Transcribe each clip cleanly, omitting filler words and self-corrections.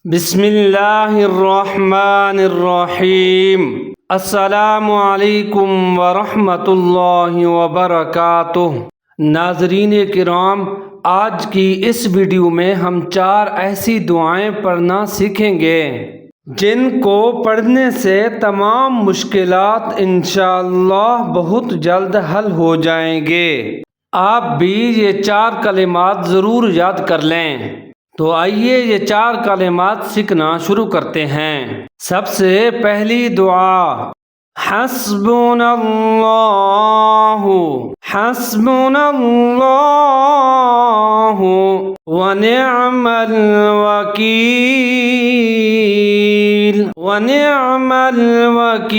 बिस्मिल्लाहिर्रहमानिर्रहीम। अस्सलामु अलैकुम वरहमतुल्लाहि वबरकातुह। नाज़रीन किराम, आज की इस वीडियो में हम 4 ऐसी दुआएं पढ़ना सीखेंगे जिनको पढ़ने से तमाम मुश्किलात इंशाअल्लाह बहुत जल्द हल हो जाएंगे। आप भी ये 4 कलिमात ज़रूर याद कर लें। तो आइए ये 4 कलिमात सीखना शुरू करते हैं। सबसे पहली दुआ हस्बुनल्लाहु हस्बुनल्लाहु व निअमल वकील व निअमल वकील।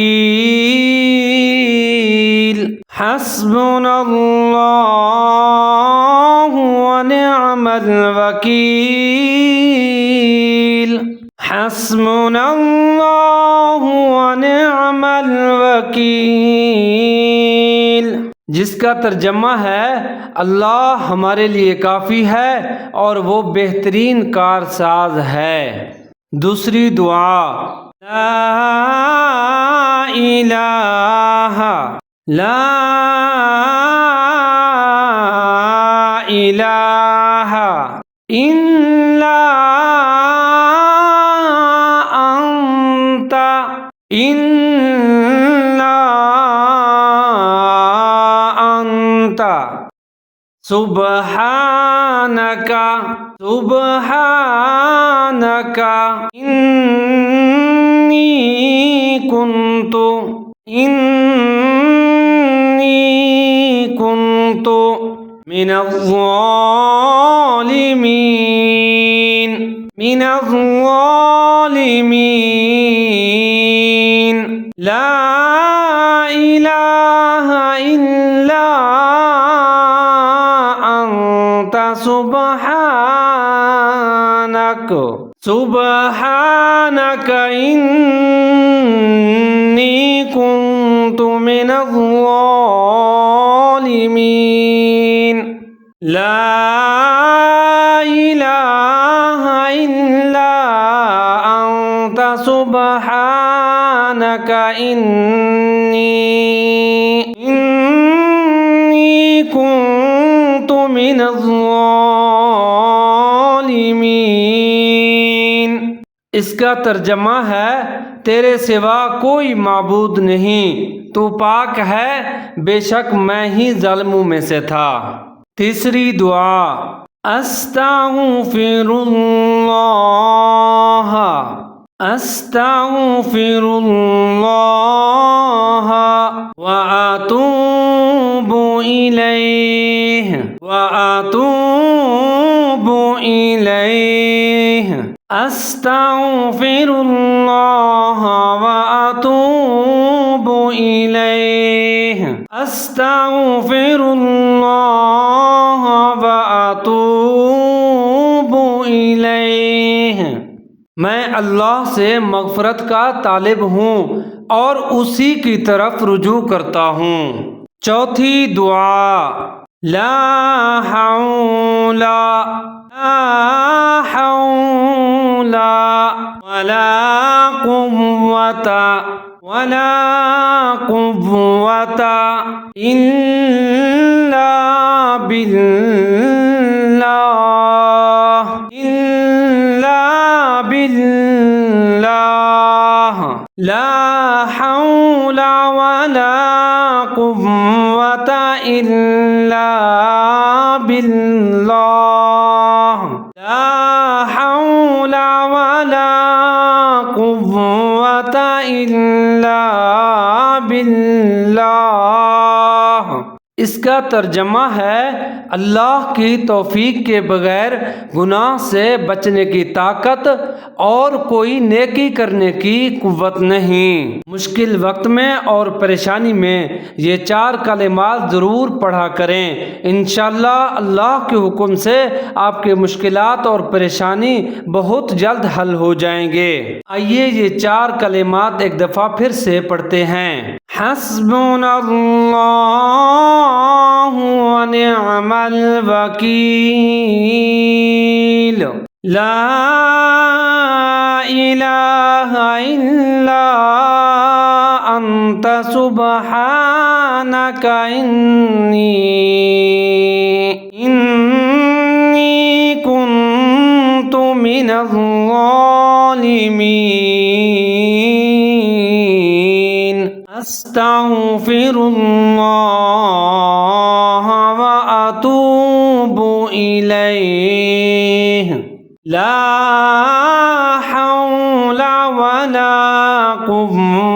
हस्बुनल्लाहु व निअमल वकील। हस्बुनल्लाहु व निअमल वकील, जिसका तर्जमा है अल्लाह हमारे लिए काफ़ी है और वो बेहतरीन कारसाज है। दूसरी दुआ ला इलाहा ला इलाहा इल्ला अंता इल्ला अंता सुब्हानका सुब्हानका इन्नी कुन्तु मिनज़्ज़ालिमीन मिनज़्ज़ालिमीन। ला इलाहा इल्ला अंता सुब्हानक सुब्हानक इन्नी कुन्तु मिनज़्ज़ालिमीन। ला इलाहा इल्ला अंता सुब्हानक इन्नी कुन्तु मिनज़्ज़ालिमीन। इसका तर्जमा है तेरे सिवा कोई माबूद नहीं, तू पाक है, बेशक मैं ही ज़ालिमों में से था। तीसरी दुआ अस्तग़फिरुल्लाह अस्तग़फिरुल्लाह व अतूबु इलैहि व अतूबु इलैहि। अस्तग़फिरुल्लाह व अतूबु इलैहि। अस्तग़फिरुल्लाह व अतूबु इलैहि। मैं अल्लाह से मग़फ़िरत का तालिब हूँ और उसी की तरफ रुजू करता हूँ। चौथी दुआ ला हौला ला हौला वला कुव्वता इल्ला बिल्लाह इल्ला बिल्लाह। ला हौला वला कुव्वता इल्ला बिल्लाह। ला हौला वला कुव्वता इल्ला बिल्लाह। इसका तर्जमा है अल्लाह की तौफीक के बगैर गुनाह से बचने की ताकत और कोई नेकी करने की कुव्वत नहीं। मुश्किल वक्त में और परेशानी में ये 4 कलिमात ज़रूर पढ़ा करें। इंशाअल्लाह अल्लाह के हुक्म से आपके मुश्किलात और परेशानी बहुत जल्द हल हो जाएंगे। आइए ये 4 कलिमात एक दफ़ा फिर से पढ़ते हैं। हस्बुनल्लाहु व निअमल वकील। ला إله إلا أنت سبحانك إني كنت من الظالمين أستغفر الله وأتوب إليه لا حول ولا قوة